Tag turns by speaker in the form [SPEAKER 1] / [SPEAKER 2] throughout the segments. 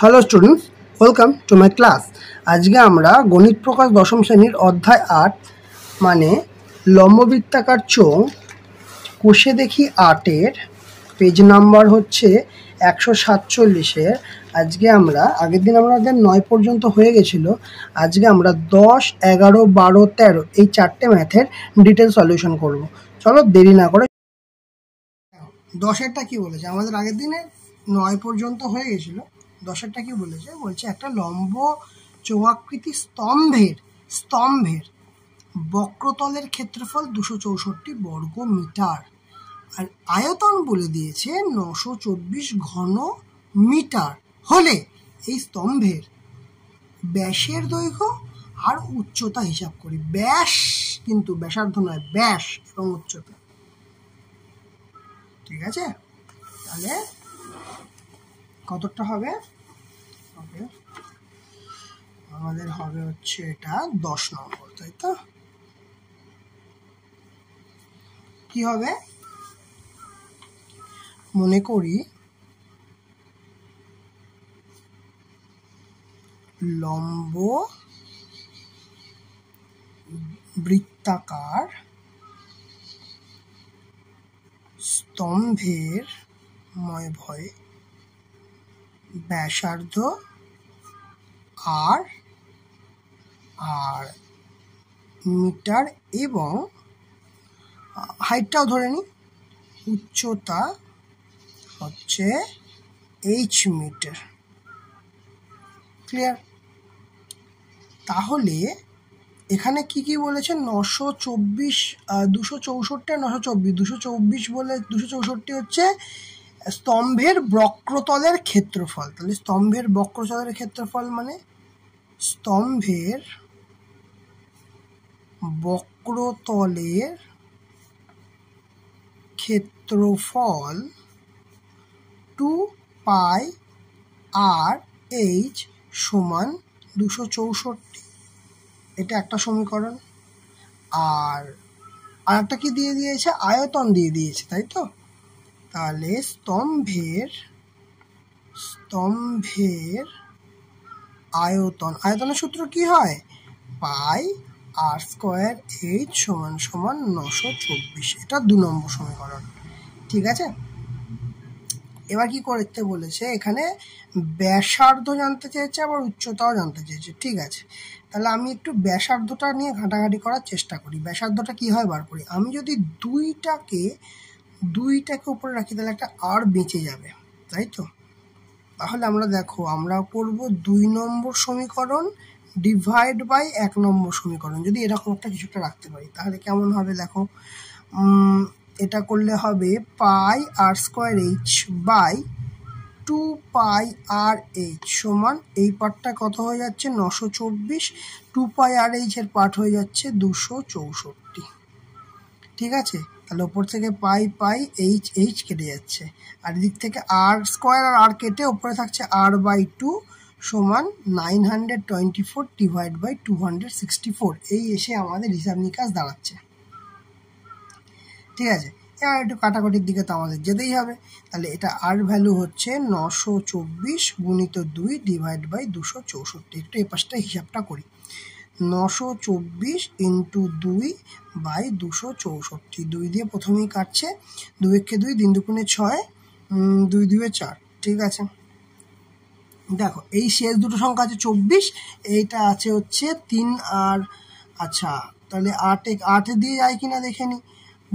[SPEAKER 1] Hello students, welcome to my class. আজকে আমরা গণিত প্রকাশ দশম শ্রেণীর অধ্যায় 8 মানে লম্ববৃত্তাকার চোঙ কোষে দেখি 8-এর পেজ নাম্বার হচ্ছে 147-এর। আজকে আমরা আগের দিন আমাদের 9 পর্যন্ত হয়ে গেছিলো। আজকে আমরা 10, 11, 12, 13 এই 4টে ম্যাথের ডিটেল সলিউশন করব। চলো দেরি না করে 10এরটা কি বলেছে, আমাদের আগের দিনে 9 পর্যন্ত হয়ে গেছিলো। 10এরটা কি বলেছে, বলছে একটা লম্ব চৌআকৃতি স্তম্ভের বক্রতলের ক্ষেত্রফল 264 বর্গ মিটার আর আয়তন বলে দিয়েছে 924 ঘন মিটার হলে এই স্তম্ভের ব্যাসের দৈর্ঘ্য আর উচ্চতা হিসাব করি। ব্যাস কিন্তু ব্যাসার্ধ নয়, ব্যাস এবং উচ্চতা। ঠিক আছে, তাহলে কতটা হবে? আমাদের হবে হচ্ছে এটা 10 নম্বর, তাই তো? কি হবে মনে করি, লম্ব বৃত্তাকার স্তম্ভের ব্যাসার্ধ আর মিটার এবং হাইটটাও ধরে নিই, উচ্চতা হচ্ছে h মিটার। ক্লিয়ার? তাহলে এখানে কি কি বলেছে? 924, 264 আর 924। 224 বলে 264 হচ্ছে স্তম্ভের বক্রতলের ক্ষেত্রফল। তাহলে স্তম্ভের বক্রতলের ক্ষেত্রফল মানে স্তম্ভের বক্রতলের ক্ষেত্রফল 2πr h সমান 264। এটা একটা সমীকরণ। আর একটা কি দিয়ে দিয়েছে? আয়তন দিয়ে দিয়েছে, তাই তো? তাহলে স্তম্ভের আয়তনের সূত্র কি হয়? পাই আর স্কোয়ার h সমান 924। এটা 2 নম্বর সমীকরণ। ঠিক আছে, এবার কি করতে বলেছে? এখানে ব্যাসার্ধ জানতে চেয়েছে, আবার উচ্চতাও জানতে চেয়েছে। ঠিক আছে, তাহলে আমি একটু ব্যাসার্ধটা নিয়ে ঘাটাঘাটি করার চেষ্টা করি। ব্যাসার্ধটা কি হয় বার করি। আমি যদি দুইটাকে উপরে রাখি তাহলে একটা আর বেঁচে যাবে, তাই তো? তাহলে আমরা করব 2 নম্বর সমীকরণ ডিভাইড বাই 1 নম্বর সমীকরণ। যদি এরকম একটা কিছুটা রাখতে পারি তাহলে কেমন হবে দেখো। এটা করলে হবে pi r square h by 2πr h সমান, এই পার্টটা কত হয়ে যাচ্ছে? 924। 2πr h এর পার্ট হয়ে যাচ্ছে 264। ঠিক আছে, তাহলে ওপর থেকে পাই h কেটে যাচ্ছে, আর এদিক থেকে আর স্কোয়ার আর আর কেটে ওপরে থাকছে r বাই 2 সমান 924 ডিভাইড বাই 264। এই এসে আমাদের হিসাব নিকাশ দাঁড়াচ্ছে। ঠিক আছে, এবার একটু কাটাকাটির দিকে তো আমাদের যেতেই হবে। তাহলে এটা আর ভ্যালু হচ্ছে 924 গুণিত 2 ডিভাইড বাই 264। একটু এই পাশটা হিসাবটা করি। 924 ইন্টু 2 বাই 264। 2 দিয়ে প্রথমেই কাটছে, 2 একে 2, 3 দুগুণে 6, 2 2 4। ঠিক আছে, দেখো এই শেষ দুটো সংখ্যা আছে 24, এইটা আছে হচ্ছে 3 আর আচ্ছা, তাহলে 8 দিয়ে যায় কিনা দেখে নি।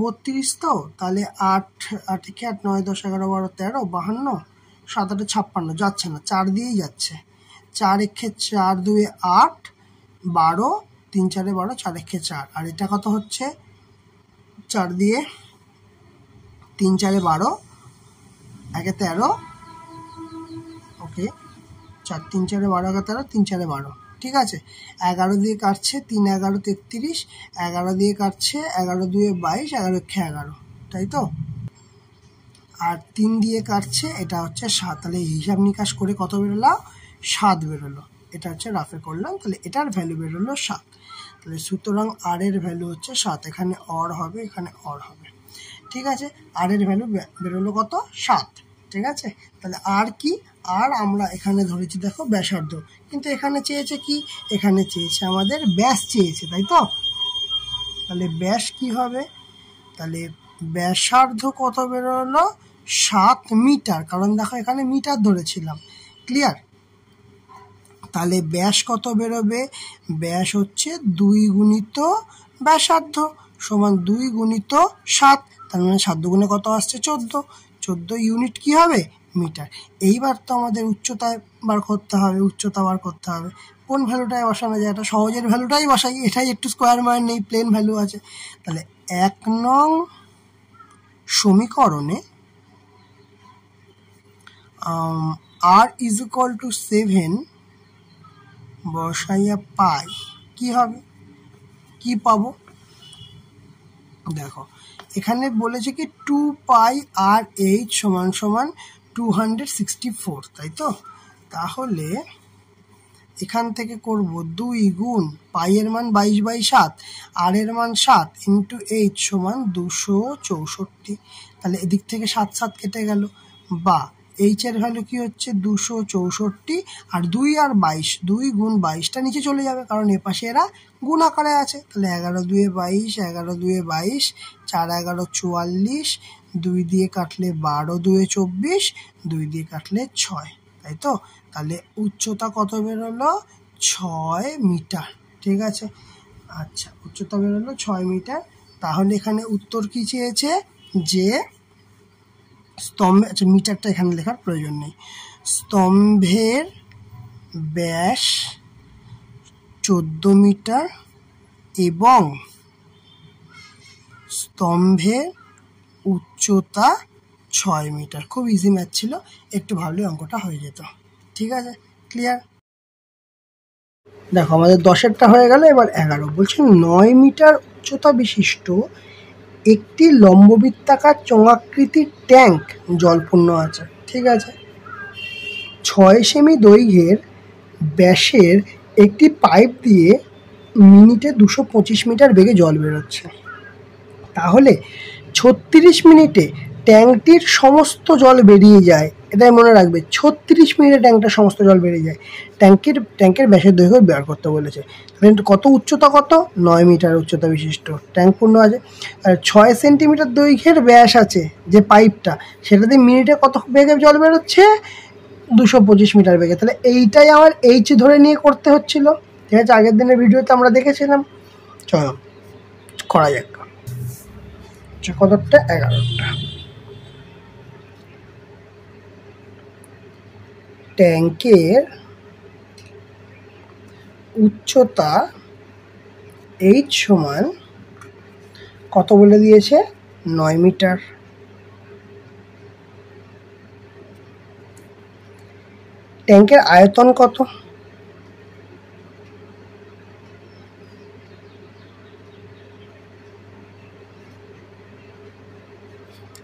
[SPEAKER 1] 32 তো, তাহলে 8 কে 8, 9 10 11 12 13 52, 7 8 56 যাচ্ছে না, 4 দিয়েই যাচ্ছে। 4 একে 4, 2 8, 12, 3 4 12, 4 একে 4। আর এটা কত হচ্ছে? 4 দিয়ে 3 4 12, 1 13। ওকে, 4 3 4 12, 1 13, 3 4 12। ঠিক আছে, 11 দিয়ে কাটছে, 3 11 33, 11 দিয়ে কাটছে, 11 2 22, 11 1 11, তাই তো? আর 3 দিয়ে কাটছে, এটা হচ্ছে 7। তাহলে হিসাব নিকাশ করে কত বেরোলো? 7 বেরোলো। এটা হচ্ছে রাফে করলাম, তাহলে এটার ভ্যালু বেরোলো 7। তাহলে সুতরাং আর এর ভ্যালু হচ্ছে 7। এখানে অর হবে, এখানে অর হবে। ঠিক আছে, আর এর ভ্যালু বেরোলো কত? 7। ঠিক আছে, তাহলে আর কি? আর আমরা এখানে ধরেছি দেখো ব্যাসার্ধ, কিন্তু এখানে চেয়েছে কি, এখানে চেয়েছে আমাদের ব্যাস চেয়েছে, তাই তো? তাহলে ব্যাস কি হবে, তাহলে ব্যাসার্ধ কত বেরোলো 7 মিটার, কারণ দেখো এখানে মিটার ধরেছিলাম। ক্লিয়ার? তাহলে ব্যাস কত বেরোবে, ব্যাস হচ্ছে 2 গুণিত ব্যাসার্ধ সমান 2 গুণিত 7, তার মানে 7 দুগুণে কত আসছে 14 ইউনিট কি হবে মিটার। এইবার তো আমাদের উচ্চতা বার করতে হবে, কোন ভ্যালুটাই বসানো যায়, এটা সহজের ভ্যালুটাই বসাই, এটাই একটু স্কোয়ার মান নেই, প্লেন ভ্যালু আছে। তাহলে 1 নং সমীকরণে r ইজ ইকুয়াল টু 7 বসাইয়া পাই কি হবে, কি পাবো, দেখো এখানে বলেছে কি 2 পাই আর এইচ সমান সমান 264, তাই তো? তাহলে এখান থেকে করব 2 গুণ পাই এর মান 22/7, আর এর মান 7 ইন্টু এইচ সমান 264। তাহলে এদিক থেকে 7 7 কেটে গেল, বা এইচ এর ভ্যালু কি হচ্ছে 264, আর 2 আর 22, 2 গুণ 22টা নিচে চলে যাবে, কারণ এ পাশে এরা গুণ আকারে আছে। তাহলে 11 2 22, 11 2 22, 4 11 44, 2 দিয়ে কাটলে 12 2 24, 2 দিয়ে কাটলে 6, তাই তো? তাহলে উচ্চতা কত বেরোলো 6 মিটার, ঠিক আছে? আচ্ছা, উচ্চতা বেরোলো 6 মিটার। তাহলে এখানে উত্তর কি চেয়েছে, যে স্তম্ভে, আচ্ছা মিটারটা এখানে লেখার প্রয়োজন নেই, স্তম্ভের ব্যাস 14 মিটার এবং স্তম্ভের উচ্চতা 6 মিটার। খুব ইজি ম্যাথ ছিল, একটু ভাবলে অঙ্কটা হয়ে যেত। ঠিক আছে, ক্লিয়ার? দেখো আমাদের 10এরটা হয়ে গেল, এবার 11 বলছে 9 মিটার উচ্চতা বিশিষ্ট একটি লম্ববৃত্তাকার চোঙাকৃতির ট্যাঙ্ক জলপূর্ণ আছে। ঠিক আছে, 6 সেমি দৈর্ঘ্যের ব্যাসের একটি পাইপ দিয়ে মিনিটে 225 মিটার বেগে জল বেরোচ্ছে। তাহলে 36 মিনিটে ট্যাঙ্কটির সমস্ত জল বেরিয়ে যায়, এটাই মনে রাখবে, 36 মিনিটে ট্যাঙ্কটার সমস্ত জল বেরিয়ে যায়। ট্যাঙ্কের ব্যাসের দৈর্ঘ্য বের করতে বলেছে। কত উচ্চতা, কত 9 মিটার উচ্চতা বিশিষ্ট ট্যাঙ্ক পূর্ণ আছে, আর 6 সেন্টিমিটার দৈর্ঘ্যের ব্যাস আছে যে পাইপটা, সেটাতে মিনিটে কত বেগে জল বেরোচ্ছে 225 মিটার বেগে। তাহলে এইটাই আমার এইচ ধরে নিয়ে করতে হচ্ছিল। ঠিক আছে, আগের দিনের ভিডিওতে আমরা দেখেছিলাম। চলো করা যাক। কতটা, 11টা। ট্যাঙ্কের উচ্চতা এইচ সমান কত বলে দিয়েছে, 9 মিটার। ট্যাঙ্কের আয়তন কত,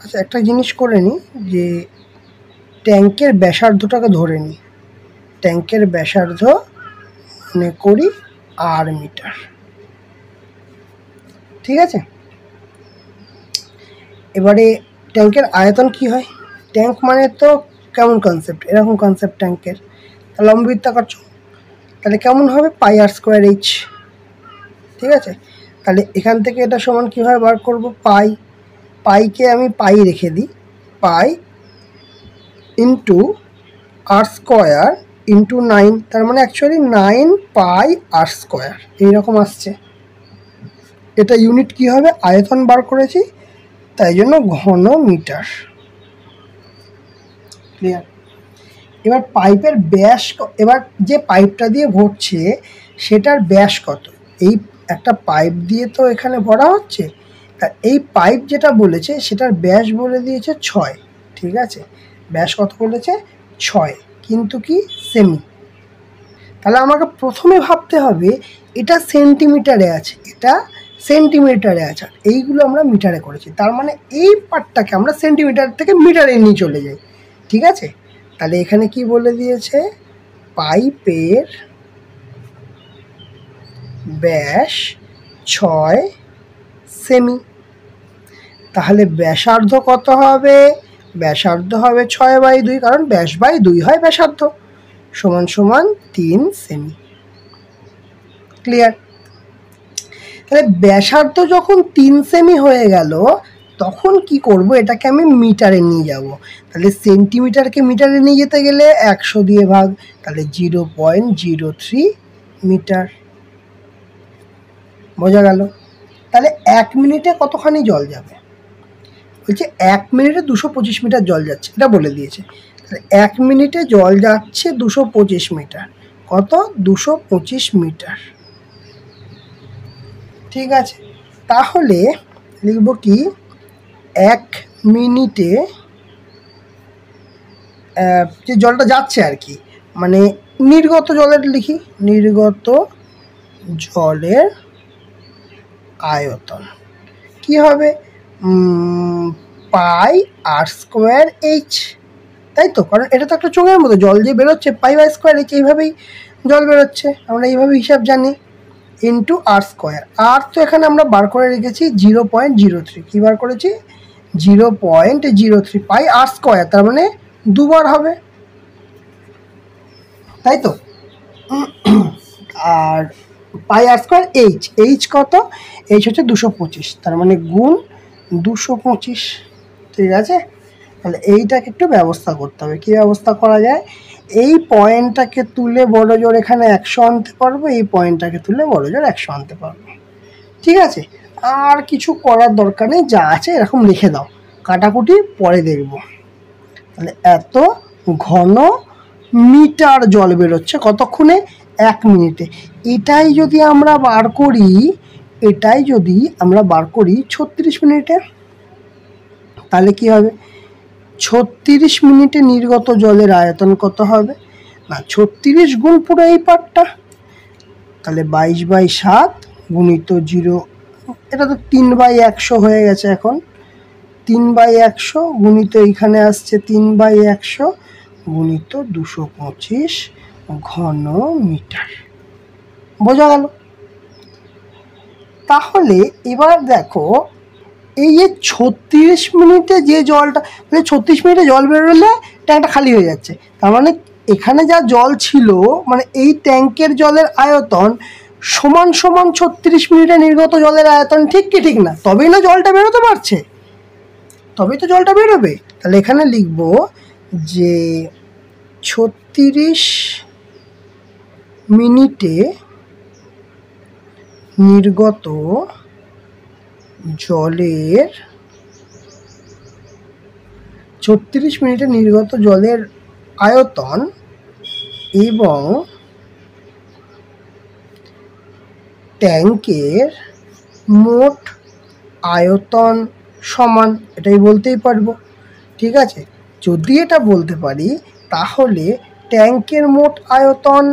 [SPEAKER 1] আচ্ছা একটা জিনিস করে নিই, যে ট্যাঙ্কের ব্যাসার্ধটাকে ধরে নিই, ট্যাঙ্কের ব্যাসার্ধ মনে করি আর মিটার। ঠিক আছে, এবারে ট্যাঙ্কের আয়তন কি হয়, ট্যাঙ্ক মানে তো কেমন কনসেপ্ট, এরকম কনসেপ্ট ট্যাঙ্কের, লম্ববৃত্তাকার চোঙ, তাহলে কেমন হবে, পাই আর স্কোয়ার এইচ। ঠিক আছে, তাহলে এখান থেকে এটা সমান কীভাবে বার করব, পাইকে আমি পাই রেখে দিই, পাই ইন্টু আর স্কোয়ার ইন্টু 9, তার মানে অ্যাকচুয়ালি 9 পাই আর স্কোয়ার এইরকম আসছে। এটা ইউনিট কি হবে, আয়তন বার করেছি, তাই জন্য ঘন মিটার। ক্লিয়ার? এবার পাইপের ব্যাস, এবার যে পাইপটা দিয়ে ভরছে সেটার ব্যাস কত, এই একটা পাইপ দিয়ে তো এখানে ভরা হচ্ছে, তা এই পাইপ যেটা বলেছে সেটার ব্যাস বলে দিয়েছে 6। ঠিক আছে, ব্যাস কত বলেছে 6, কিন্তু কি সেমি। তাহলে আমাকে প্রথমে ভাবতে হবে এটা সেন্টিমিটারে আছে, এটা সেন্টিমিটারে আছে, এইগুলো আমরা মিটারে করেছি, তার মানে এই পার্টটাকে আমরা সেন্টিমিটার থেকে মিটারে নিয়ে চলে যাই। ঠিক আছে, তাহলে এখানে কি বলে দিয়েছে, পাইপের ব্যাস 6 সেমি, তাহলে ব্যাসার্ধ কত হবে, ব্যাসার্ধ হবে 6/2, কারণ ব্যাস বাই 2 হয় ব্যাসার্ধ, সমান সমান 3 সেমি। ক্লিয়ার? তাহলে ব্যাসার্ধ যখন 3 সেমি হয়ে গেল, তখন কি করব, এটাকে আমি মিটারে নিয়ে যাব। তাহলে সেন্টিমিটারকে মিটারে নিয়ে যেতে গেলে 100 দিয়ে ভাগ, তাহলে 0.03 মিটার। বোঝা গেল? তাহলে 1 মিনিটে কতখানি জল যাবে? বলছে 1 মিনিটে 225 মিটার জল যাচ্ছে, এটা বলে দিয়েছে। তাহলে 1 মিনিটে জল যাচ্ছে 225 মিটার। কত? 225 মিটার। ঠিক আছে, তাহলে লিখব কি, 1 মিনিটে যে জলটা যাচ্ছে আর কি, মানে নির্গত জলের লিখি, নির্গত জলের আয়তন কি হবে? পাই আর স্কোয়ার এইচ, তাই তো? কারণ এটা তো একটা চোঙের মতো, জল যে বেরোচ্ছে পাই বাই স্কোয়ার এইচ, এইভাবেই জল বেরোচ্ছে, আমরা এইভাবে হিসাব জানি, ইন্টু আর স্কোয়ার। আর তো এখানে আমরা বার করে রেখেছি 0.03, কী বার করেছি? 0.03 পাই আর স্কোয়ার, তার মানে দুবার হবে, তাই তো? আর পাই আর স্কোয়ার এইচ, এইচ কত? এইচ হচ্ছে 225, তার মানে গুণ 225। ঠিক আছে, তাহলে এইটাকে একটু ব্যবস্থা করতে হবে। কী ব্যবস্থা করা যায়? এই পয়েন্টটাকে তুলে বড় জোর এখানে 100 আনতে পারবো, এই পয়েন্টটাকে তুলে বড় জোর 100 আনতে পারবো। ঠিক আছে, আর কিছু করার দরকার নেই, যা আছে এরকম লিখে দাও, কাটাকুটি পরে দেখব। তাহলে এত ঘন মিটার জল বেরোচ্ছে কতক্ষণে? 1 মিনিটে। এটাই যদি আমরা বার করি, 36 মিনিটে, তাহলে কি হবে? 36 মিনিটে নির্গত জলের আয়তন কত হবে? না, 36 গুণ পুরো এই পার্টটা, তাহলে 22/7 গুণিত 0, এটা তো 3/100 হয়ে গেছে এখন, 3/100 গুণিত এইখানে আসছে 3/100 গুণিত 225 ঘন মিটার। বোঝা গেল? তাহলে এবার দেখো, এই যে 36 মিনিটে যে জলটা, মানে 36 মিনিটে জল বেরোলে ট্যাঙ্কটা খালি হয়ে যাচ্ছে, তার মানে এখানে যা জল ছিল, মানে এই ট্যাঙ্কের জলের আয়তন সমান সমান 36 মিনিটে নির্গত জলের আয়তন। ঠিক কি ঠিক না? তবেই না জলটা বেরোতে পারছে, তবেই তো জলটা বেরোবে। তাহলে এখানে লিখব যে 36 মিনিটে নির্গত জলের 36 মিনিটে নির্গত জলের আয়তন এবং ট্যাঙ্কের মোট আয়তন সমান, এটাই বলতেই পারবো। ঠিক আছে, যদি এটা বলতে পারি তাহলে ট্যাঙ্কের মোট আয়তন,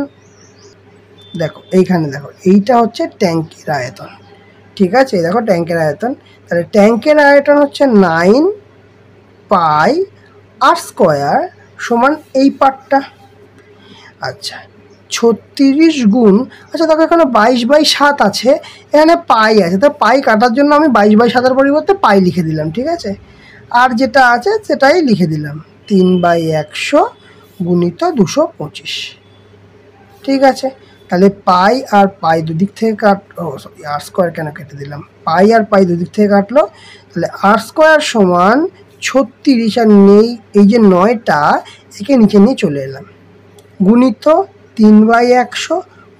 [SPEAKER 1] দেখো এইখানে দেখো, এইটা হচ্ছে ট্যাঙ্কের আয়তন। ঠিক আছে, দেখো ট্যাঙ্কের আয়তন, তাহলে ট্যাঙ্কের আয়তন হচ্ছে 9 পাই আর স্কোয়ার সমান এই পার্টটা। আচ্ছা, 36 গুণ, আচ্ছা দেখো এখানে 22/7 আছে, এখানে পাই আছে, তো পাই কাটার জন্য আমি 22/7-এর পরিবর্তে পাই লিখে দিলাম। ঠিক আছে, আর যেটা আছে সেটাই লিখে দিলাম, 3/100 গুণিত 225। ঠিক আছে, তাহলে পাই আর পাই দুদিক থেকে সরি আর স্কোয়ার কেন কেটে দিলাম, পাই আর পাই দুদিক থেকে কাটলো, তাহলে আর স্কোয়ার সমান 36, আর নেই এই যে 9টা, একে নিচে নিয়ে চলে এলাম, গুণিত 3/100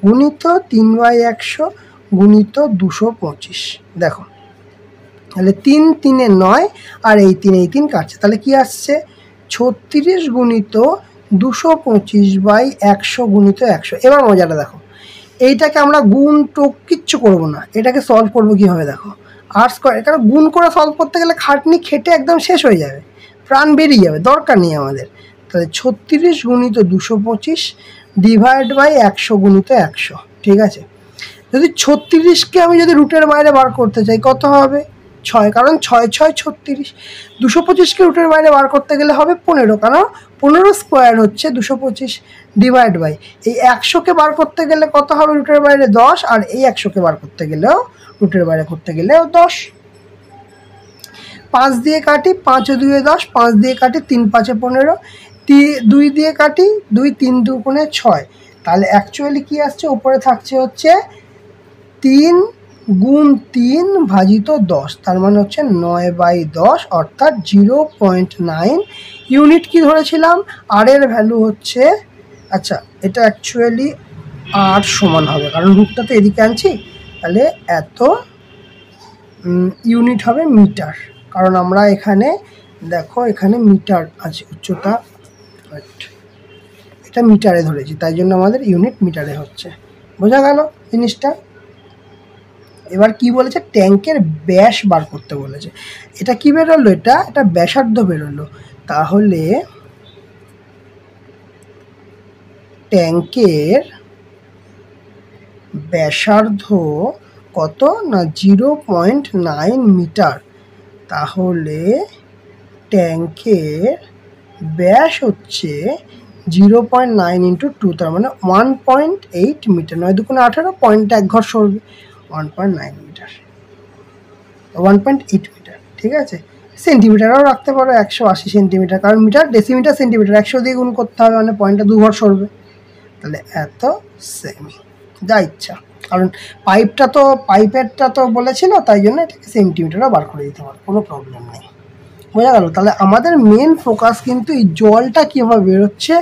[SPEAKER 1] গুণিত 3/100 গুণিত 225। দেখো, তাহলে 3 3 9, আর এই 3 কাটছে, তাহলে কি আসছে? 36 গুণিত 225/100 গুণিত 100। এবার মজাটা দেখো, এইটাকে আমরা গুণ টোক কিচ্ছু করবো না, এটাকে সলভ করবো কীভাবে? দেখো, আর স্কোয়ার, এখানে গুণ করে সলভ করতে গেলে খাটনি খেটে একদম শেষ হয়ে যাবে, প্রাণ বেরিয়ে যাবে, দরকার নেই আমাদের। তাহলে 36 গুণিত 225 ডিভাইড বাই 100 গুণিত 100। ঠিক আছে, যদি 36কে আমি যদি রুটের বাইরে বার করতে চাই, কত হবে? 6, কারণ 6 6 36। 225কে রুটের বাইরে বার করতে গেলে হবে 15, কারণ 15 স্কোয়ার হচ্ছে 225, ডিভাইড বাই এই 100কে বার করতে গেলে কত হবে রুটের বাইরে? 10, আর এই 100কে বার করতে গেলেও রুটের বাইরে করতে গেলেও 10। 5 দিয়ে কাটি, 5 ও 2 10, 5 দিয়ে কাটি, 3 5 15, 2 দিয়ে কাটি, 2 3 2 6। তাহলে অ্যাকচুয়ালি কি আসছে, উপরে থাকছে হচ্ছে 3 গুণ 3 ভাজিত 10, তার মানে হচ্ছে 9/10 অর্থাৎ 0.9 ইউনিট। কি ধরেছিলাম, আর এর ভ্যালু হচ্ছে, আচ্ছা এটা অ্যাকচুয়ালি আর সমান হবে, কারণ রুটটা তো এদিকে আনছি, তাহলে এত ইউনিট হবে মিটার, কারণ আমরা এখানে দেখো এখানে মিটার আছে, উচ্চতা এটা মিটারে ধরেছি, তাই জন্য আমাদের ইউনিট মিটারে হচ্ছে। বোঝা গেল জিনিসটা? এবার কি বলেছে, ট্যাঙ্কের ব্যাস বার করতে বলেছে। এটা কি বেরোলো, এটা ব্যাসার্ধ বেরোলো। তাহলে ট্যাঙ্কের ব্যাসার্ধ কত না 0.9 মিটার। তাহলে ট্যাঙ্কের ব্যাস হচ্ছে 0.9 × 2, তার মানে 1.8 মিটার। 9 2 18, পয়েন্টটা 1 ঘর সরবে, 1.9 মিটার, 1.8 মিটার। ঠিক আছে, সেন্টিমিটারও রাখতে পারো 180 সেন্টিমিটার, কারণ মিটার ডেসিমিটার সেন্টিমিটার 100 দিয়ে গুণ করতে হবে, মানে পয়েন্টটা 2 ঘর সরবে। তাহলে এত সেমি, যা ইচ্ছা, কারণ পাইপেরটা তো বলেছিল, তাই জন্য এটাকে সেন্টিমিটারও বার করে দিতে পারো, কোনো প্রবলেম নেই। বোঝা গেল? তাহলে আমাদের মেন ফোকাস কিন্তু এই জলটা কীভাবে বেরোচ্ছে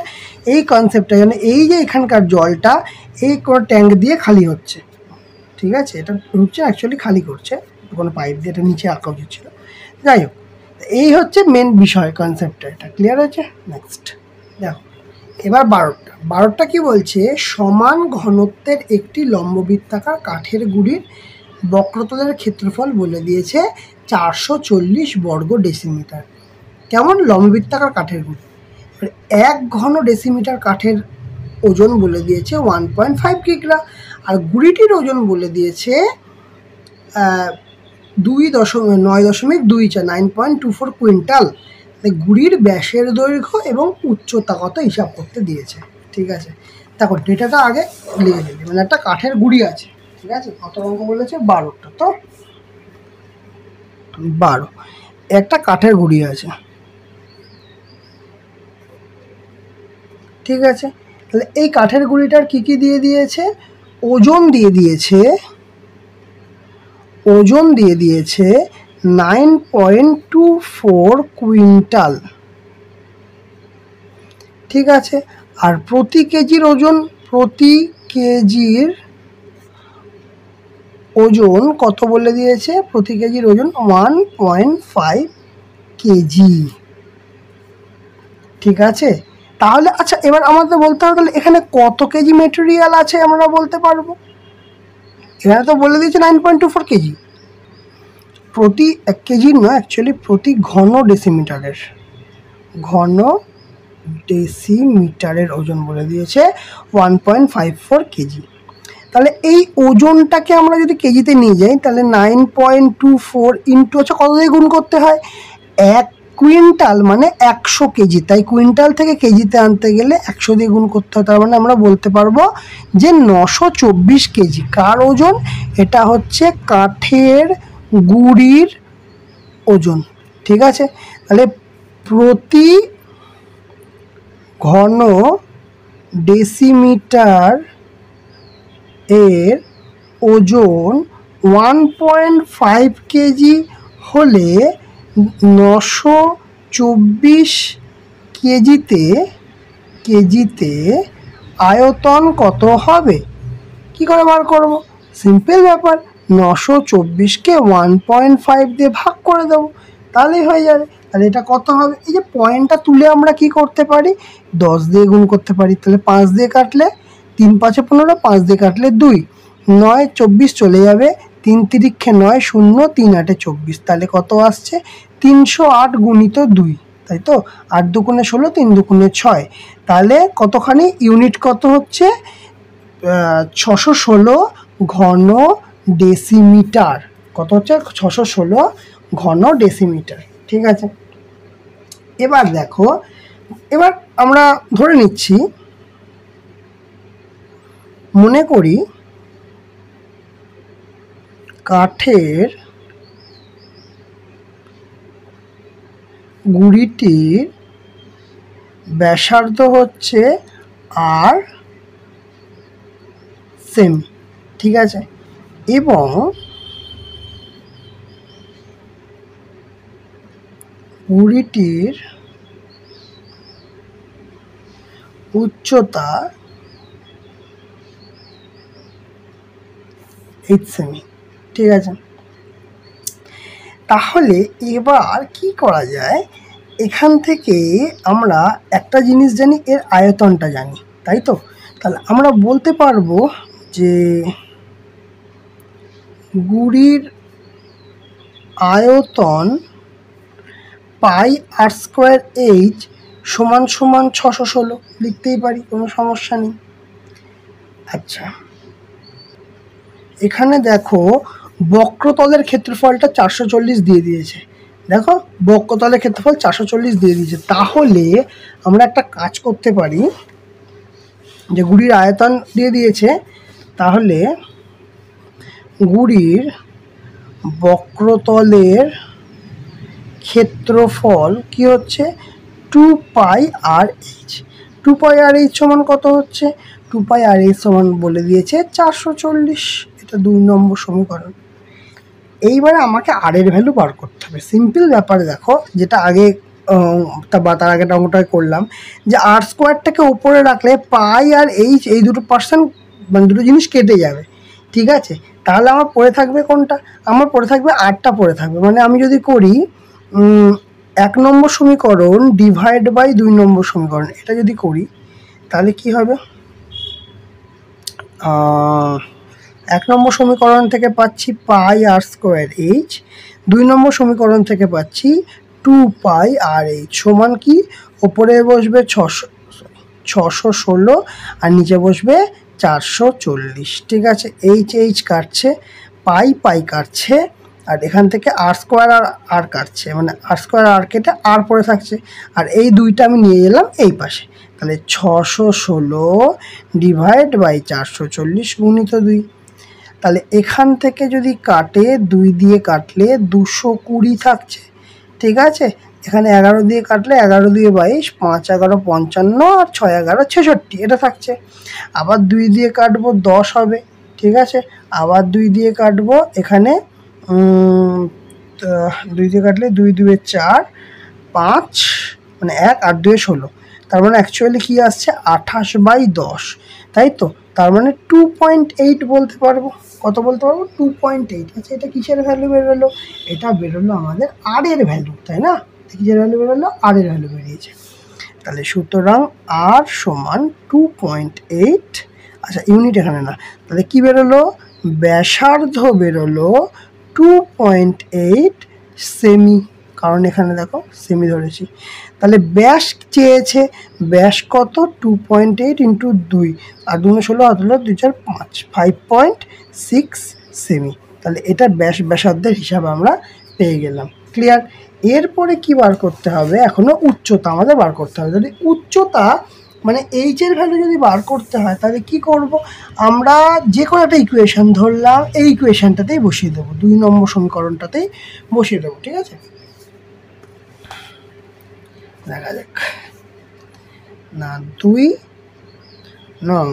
[SPEAKER 1] এই কনসেপ্টটা, যেন এই যে এখানকার জলটা এই কোনো ট্যাঙ্ক দিয়ে খালি হচ্ছে। ঠিক আছে, এটা হচ্ছে অ্যাকচুয়ালি খালি করছে, কোনো পাইপ দিয়ে, এটা নিচে আঁকা উচিত ছিল। যাই হোক, এই হচ্ছে মেন বিষয়, কনসেপ্টটা। এটা ক্লিয়ার হয়েছে? নেক্সট দেখো, এবার 12টা কি বলছে, সমান ঘনত্বের একটি লম্ববৃত্তাকার কাঠের গুঁড়ির বক্রতলের ক্ষেত্রফল বলে দিয়েছে 440 বর্গ ডেসিমিটার। কেমন, লম্ববৃত্তাকার কাঠের গুঁড়ি, 1 ঘন ডেসিমিটার কাঠের ওজন বলে দিয়েছে 1.5 কিগ্রা, আর গুঁড়িটির ওজন বলে দিয়েছে 9.24 9.24 কুইন্টাল। গুঁড়ির ব্যাসের দৈর্ঘ্য এবং উচ্চতা কত হিসাব করতে দিয়েছে। ঠিক আছে, দেখো ডেটাটা আগে লিখে দিবি, মানে একটা কাঠের গুঁড়ি আছে। ঠিক আছে, কত অঙ্ক বলেছে, 12টা, তো 12 একটা কাঠের গুঁড়ি আছে। ঠিক আছে, তাহলে এই কাঠের গুঁড়িটার কি কি দিয়ে দিয়েছে, ওজন দিয়ে দিয়েছে 9.24 কুইন্টাল। ঠিক আছে, আর প্রতি কেজির ওজন কত বলে দিয়েছে, প্রতি কেজির ওজন 1.5 কেজি। ঠিক আছে, তাহলে আচ্ছা এবার আমাদের বলতে হবে, তাহলে এখানে কত কেজি মেটেরিয়াল আছে আমরা বলতে পারবো। এখানে তো বলে দিয়েছে 9.24 কেজি, প্রতি 1 কেজির নয়, অ্যাকচুয়ালি প্রতি ঘন ডেসিমিটারের ওজন বলে দিয়েছে 1.54 কেজি। তাহলে এই ওজনটাকে আমরা যদি কেজিতে নিয়ে যাই, তাহলে 9.24 ইন্টু হচ্ছে কত দিয়ে গুণ করতে হয়, 1 কুইন্টাল মানে 100 কেজি, তাই কুইন্টাল থেকে কেজিতে আনতে গেলে 100 দিয়ে গুণ করতে হয়। তার মানে আমরা বলতে পারবো যে 924 কেজি। কার ওজন, এটা হচ্ছে কাঠের গুঁড়ির ওজন। ঠিক আছে, তাহলে প্রতি ঘন ডেসিমিটার এর ওজন 1.5 কেজি হলে 924 কেজিতে আয়তন কত হবে। কি করে বার করব, সিম্পল ব্যাপার, 924কে 1.5 দিয়ে ভাগ করে দেবো, তাহলেই হয়ে যাবে। তাহলে এটা কত হবে, এই যে পয়েন্টটা তুলে আমরা কি করতে পারি, 10 দিয়ে গুণ করতে পারি। তাহলে 5 দিয়ে কাটলে 3 5 15, 5 দিয়ে কাটলে 2, 9 24 চলে যাবে, 3 তিরিক্ষে 9, 0 3 8 24, তাহলে কত আসছে 308 গুণিত 2, তাই তো, 8 দুগুণে 16, 3 দুগুণে 6, তাহলে কতখানি ইউনিট কত হচ্ছে 616 ঘন ডেসিমিটার। কত হচ্ছে 616 ঘন ডেসিমিটার। ঠিক আছে, এবার দেখো, এবার আমরা ধরে নিচ্ছি, মনে করি কাঠের গুড়িটির ব্যাসার্ধ হচ্ছে আর সেমি, ঠিক আছে, এবং গুড়িটির উচ্চতা 8 সেমি, ঠিক আছে। তাহলে এবার কি করা যায়, এখান থেকে আমরা একটা জিনিস জানি, এর আয়তনটা জানি, তাই তো। তাহলে আমরা বলতে পারবো যে গুড়ির আয়তন পাই আর স্কোয়ার এইচ সমান সমান 616, লিখতেই পারি, কোনো সমস্যা নেই। আচ্ছা, এখানে দেখো বক্রতলের ক্ষেত্রফলটা 440 দিয়ে দিয়েছে, দেখো বক্রতলের ক্ষেত্রফল 440 দিয়ে দিয়েছে। তাহলে আমরা একটা কাজ করতে পারি, যে গুড়ির আয়তন দিয়ে দিয়েছে, তাহলে গুড়ির বক্রতলের ক্ষেত্রফল কি হচ্ছে 2 পাই আর এইচ। 2 পাই আর এইচ সমান কত হচ্ছে, 2 পাই আর এইচ সমান বলে দিয়েছে 440, এটা 2 নম্বর সমীকরণ। এইবারে আমাকে আর এর ভ্যালু বার করতে হবে। সিম্পল ব্যাপারে দেখো, যেটা আগে তার আগেটা অঙ্কটা করলাম, যে আর স্কোয়ারটাকে উপরে রাখলে পাই আর এইচ এই দুটো পার্সেন্ট, মানে দুটো জিনিস কেটে যাবে, ঠিক আছে। তাহলে আমার পড়ে থাকবে কোনটা, আমার পড়ে থাকবে আরটা পড়ে থাকবে। মানে আমি যদি করি 1 নম্বর সমীকরণ ডিভাইড বাই 2 নম্বর সমীকরণ, এটা যদি করি তাহলে কি হবে, 1 নম্বর সমীকরণ থেকে পাচ্ছি পাই আর স্কোয়ার এইচ, 2 নম্বর সমীকরণ থেকে পাচ্ছি 2 পাই আর এইচ সমান কি, ওপরে বসবে 616 আর নিচে বসবে 440, ঠিক আছে। এইচ এইচ কাটছে, পাই পাই কাটছে, আর এখান থেকে আর স্কোয়ার আর আর কাটছে, মানে আর স্কোয়ার আর কেটে আর পড়ে থাকছে, আর এই দুইটা আমি নিয়ে এলাম এই পাশে। তাহলে 616 ডিভাইড বাই 440 গুণিত 2। তাহলে এখান থেকে যদি কাটে 2 দিয়ে কাটলে 220 থাকছে, ঠিক আছে। এখানে 11 দিয়ে কাটলে 11 দিয়ে 22, 5 11 55 আর 6 11 66, এটা থাকছে। আবার 2 দিয়ে কাটবো 10 হবে, ঠিক আছে। আবার 2 দিয়ে কাটবো, এখানে 2 দিয়ে কাটলে 2 2 4 5, মানে 1 আর 2 16, তার মানে অ্যাকচুয়ালি কি আসছে 28/10, তাই তো। তার মানে 2.8 বলতে পারবো, কত বলতে পারবো 2.8। আচ্ছা, এটা কিসের ভ্যালু বেরোলো, এটা বেরোলো আমাদের আর এর ভ্যালু, তাই না। কিসের ভ্যালু বেরোলো, আর এর ভ্যালু বেরিয়েছে। তাহলে সুতরাং আর সমান 2.8। আচ্ছা, ইউনিট এখানে না, তাহলে কি বেরোলো, ব্যাসার্ধ বেরোলো 2.8 সেমি, কারণ এখানে দেখো সেমি ধরেছি। তাহলে ব্যাস চেয়েছে, ব্যাস কত 2.8 ইন্টু 2, আর 2 16 হাত হলো 2 4 5, 5.6 সেমি। তাহলে এটা ব্যাসার্ধের হিসাব আমরা পেয়ে গেলাম। ক্লিয়ার। এরপরে কি বার করতে হবে, এখনো উচ্চতা আমাদের বার করতে হবে। যদি উচ্চতা মানে এইচের ভ্যালু যদি বার করতে হয়, তাহলে কি করব, আমরা যে কোনো একটা ইকুয়েশন ধরলাম, এই ইকুয়েশনটাতেই বসিয়ে দেবো, 2 নম্বর সমীকরণটাতেই বসিয়ে দেবো, ঠিক আছে। দেখা যাক না, 2 নং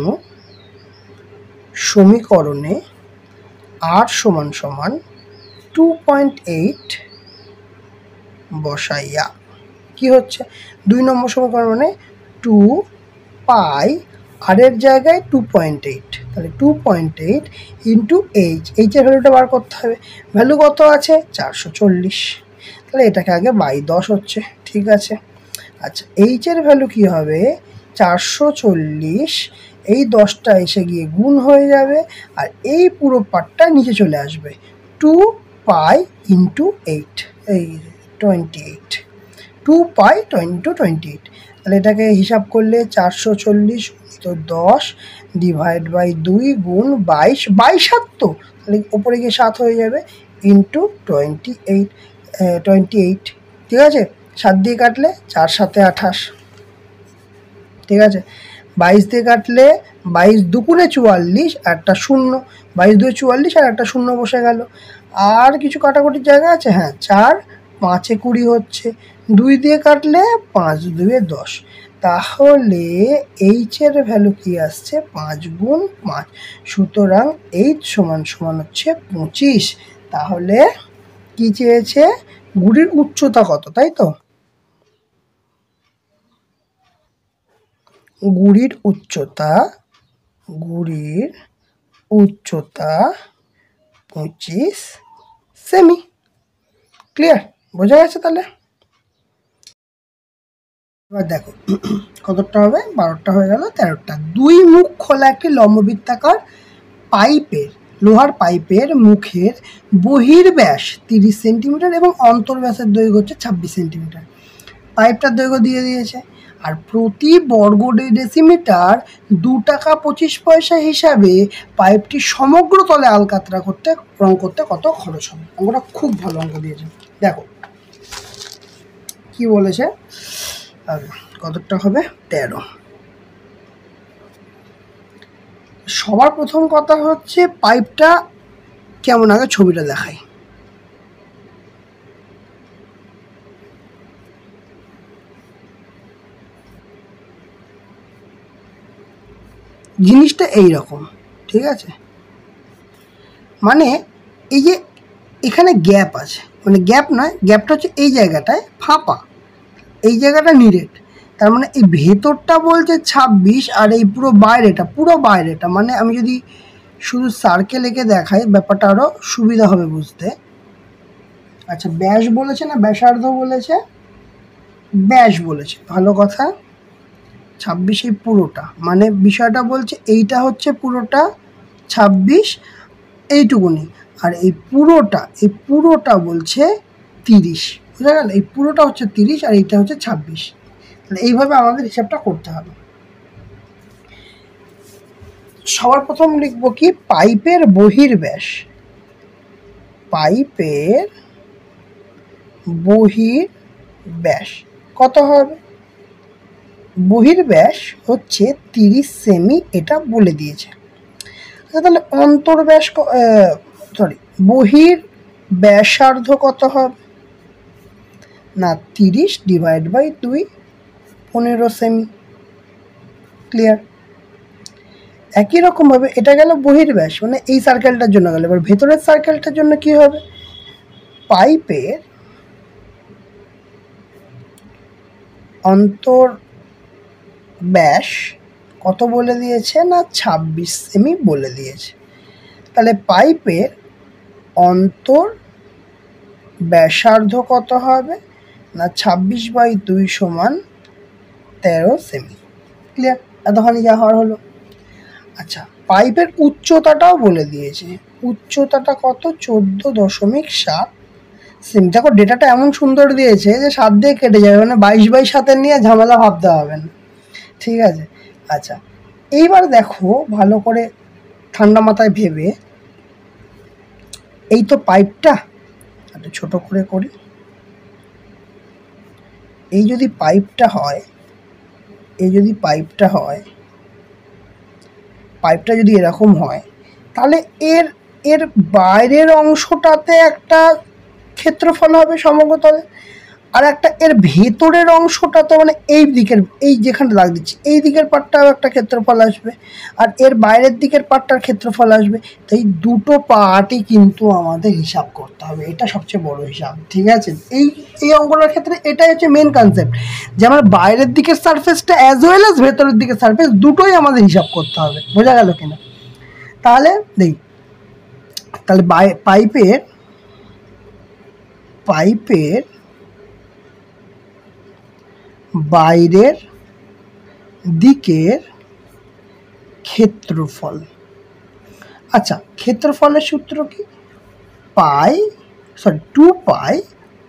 [SPEAKER 1] সমীকরণে আর সমান সমান 2.8 বসাইয়া কি হচ্ছে, 2 নম্বর সমীকরণে 2 পাই আর এর জায়গায় 2.8, তাহলে 2.8 ইন্টু এইচ, এইচের ভ্যালুটা বার করতে হবে। ভ্যালু কত আছে 440, তাহলে এটাকে আগে বাই 10 হচ্ছে, ঠিক আছে। আচ্ছা, এইচের ভ্যালু কি হবে 440, এই 10টা এসে গিয়ে গুণ হয়ে যাবে, আর এই পুরো পার্টটা নিচে চলে আসবে, 2 পাই ইন্টু 8, এই 28, 2 পাই ইন্টু 28। তাহলে এটাকে হিসাব করলে 440 তো 10 ডিভাইড বাই 2 গুণ 22, 22 7 তো, তাহলে ওপরে গিয়ে 7 হয়ে যাবে, ইন্টু 28, ঠিক আছে। 7 দিয়ে কাটলে 4 7 28, ঠিক আছে। 22 দিয়ে কাটলে 22 দুগুণে 44, একটা 0, 22 2 44 আর একটা 0 বসে গেল। আর কিছু কাটাকুটির জায়গা আছে, হ্যাঁ 4 5 20 হচ্ছে, 2 দিয়ে কাটলে 5 2 10, তাহলে এইচের ভ্যালু কি আসছে 5 গুণ 5, সুতরাং এইচ সমান সমান হচ্ছে 25। তাহলে কি চেয়েছে, গুড়ির উচ্চতা কত, তাই তো? গুড়ির উচ্চতা 25 সেমি। ক্লিয়ার, বোঝা গেছে? তাহলে এবার দেখো কতটা হবে, 12টা হয়ে গেল, 13টা। 2 মুখ খোলা একটি লম্ববৃত্তাকার পাইপের, লোহার পাইপের মুখের বহির্ব্যাস 30 সেন্টিমিটার এবং অন্তর্ব্যাসের দৈর্ঘ্য হচ্ছে 26 সেন্টিমিটার। পাইপটার দৈর্ঘ্য দিয়ে দিয়েছে, আর প্রতি বর্গ ডেসিমিটার 2 টাকা 25 পয়সা হিসাবে পাইপটি সমগ্র তলে আলকাতরা করতে রং করতে কত খরচ হবে। অঙ্কটা খুব ভালো অঙ্ক দিয়েছে। দেখো কি বলেছে, কতটা হবে 13। সবার প্রথম কথা হচ্ছে পাইপটা কেমন, আগে ছবিটা দেখাই। জিনিসটা এই রকম, ঠিক আছে? মানে এই যে এখানে গ্যাপ আছে, মানে গ্যাপ নয়, গ্যাপটা হচ্ছে এই জায়গাটায় ফাঁপা, এই জায়গাটা নিরেট। তার মানে এই ভেতরটা বলছে 26 আর এই পুরো বাইরেটা, মানে আমি যদি শুধু সার্কেল এঁকে দেখাই ব্যাপারটা আরও সুবিধা হবে বুঝতে। আচ্ছা, ব্যাস বলেছে না ব্যাসার্ধ বলেছে? ব্যাস বলেছে, ভালো কথা। 26 এই পুরোটা, মানে বিষয়টা বলছে এইটা হচ্ছে পুরোটা 26 এইটুকুনি, আর এই পুরোটা বলছে 30। বুঝা গেল? এই পুরোটা হচ্ছে 30 আর এইটা হচ্ছে 26। তাহলে এইভাবে আমাদের হিসাবটা করতে হবে। সবার প্রথম লিখবো কি, পাইপের বহির্ব্যাস, পাইপের বহির্ব্যাস কত হবে? বহির্ব্যাস হচ্ছে 30 সেমি, এটা বলে দিয়েছে। তাহলে অন্তর্ব্যাস বহির ব্যাসার্ধ কত হবে না, 30 ডিভাইড বাই 2, 15 সেমি। ক্লিয়ার? একই রকমভাবে এটা গেল বহির্ব্যাস, মানে এই সার্কেলটার জন্য গেল। এবার ভেতরের সার্কেলটার জন্য কি হবে, পাইপের অন্তর্ব্যাস কত বলে দিয়েছে না 26 সেমি বলে দিয়েছে। তাহলে পাইপের অন্তর্ব্যাসার্ধ কত হবে না 26 বাই 2 সমান 13 সেমি। ক্লিয়ার? এতখানি যা হওয়ার হলো। আচ্ছা, পাইপের উচ্চতাটাও বলে দিয়েছে, উচ্চতাটা কত 14.7 সেমি। দেখো ডেটাটা এমন সুন্দর দিয়েছে যে 7 দিয়ে কেটে যাবে, মানে 22 বাই 7 নিয়ে ঝামেলা ভাবতে হবে না। ঠিক আছে? আচ্ছা, এইবার দেখো ভালো করে ঠান্ডা মাথায় ভেবে, এই তো পাইপটা, একটু ছোট করে করি। এই যদি পাইপটা হয়, পাইপটা যদি এরকম হয়, তাহলে এর বাইরের অংশটাতে একটা ক্ষেত্রফল হবে সমগ্রতলে, আর একটা এর ভেতরের অংশটাতে, মানে এই যেখানে দাগ দিচ্ছি এই দিকের পার্টটাও একটা ক্ষেত্রফল আসবে, আর এর বাইরের দিকের পার্টটার ক্ষেত্রফল আসবে। তাই দুটো পার্টই কিন্তু আমাদের হিসাব করতে হবে, এটা সবচেয়ে বড় হিসাব। ঠিক আছে? এই অঙ্কটার ক্ষেত্রে এটাই হচ্ছে মেন কনসেপ্ট, যে আমার বাইরের দিকের সারফেসটা অ্যাজ ওয়েল অ্যাজ ভেতরের দিকের সারফেস দুটোই আমাদের হিসাব করতে হবে। বোঝা গেল কিনা? তাহলে দেখি, তাহলে পাইপের বাইরের দিকের ক্ষেত্রফল। আচ্ছা, ক্ষেত্রফলের সূত্র কি, 2 পাই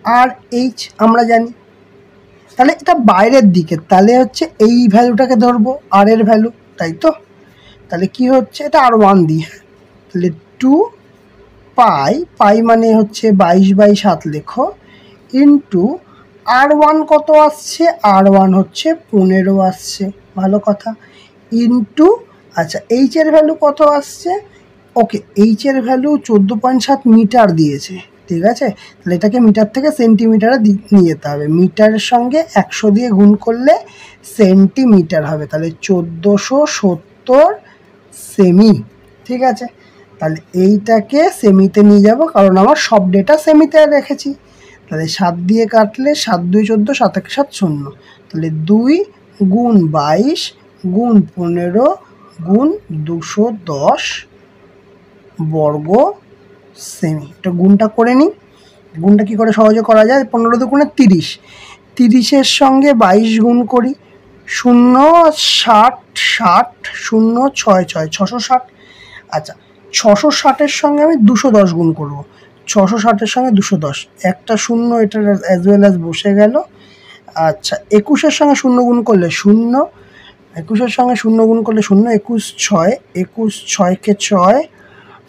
[SPEAKER 1] আর এইচ আমরা জানি। তাহলে এটা বাইরের দিকে, তাহলে হচ্ছে এই ভ্যালুটাকে ধরবো আর এর ভ্যালু, তাই তো? তাহলে কি হচ্ছে, এটা আর 1 দিয়ে, তাহলে 2 পাই মানে হচ্ছে 22 বাই 7 লেখো, ইন্টু R1 কত আসছে, R1 হচ্ছে 15 আসছে, ভালো কথা, ইন্টু আচ্ছা এইচের ভ্যালু কত আসছে, ওকে এইচের ভ্যালু 14.7 মিটার দিয়েছে। ঠিক আছে, তাহলে এটাকে মিটার থেকে সেন্টিমিটারে নিয়ে যেতে হবে। মিটারের সঙ্গে 100 দিয়ে গুণ করলে সেন্টিমিটার হবে, তাহলে 1470 সেমি। ঠিক আছে, তাহলে এইটাকে সেমিতে নিয়ে যাব, কারণ আমার সব ডেটা সেমিতে রেখেছি। তাহলে 7 দিয়ে কাটলে 7 2 14, 7 1 7 0, তাহলে 2 গুণ 22 গুণ 15 গুণ 210 বর্গ সেমি। এটা গুণটা করে নিই। গুণটা কী করে সহজে করা যায়? 15 দুগুণে 30, 30-এর সঙ্গে 22 গুণ করি, 0 60 60 0 6 6 660। আচ্ছা, 660-এর সঙ্গে আমি 210 গুণ করব। 660-এর সঙ্গে 210, একটা 0 এটা অ্যাজ ওয়েল অ্যাজ বসে গেল। আচ্ছা, 21-এর সঙ্গে 0 গুণ করলে 0, 21-এর সঙ্গে 0 গুণ করলে 0, 21 6, 21 6-কে 6,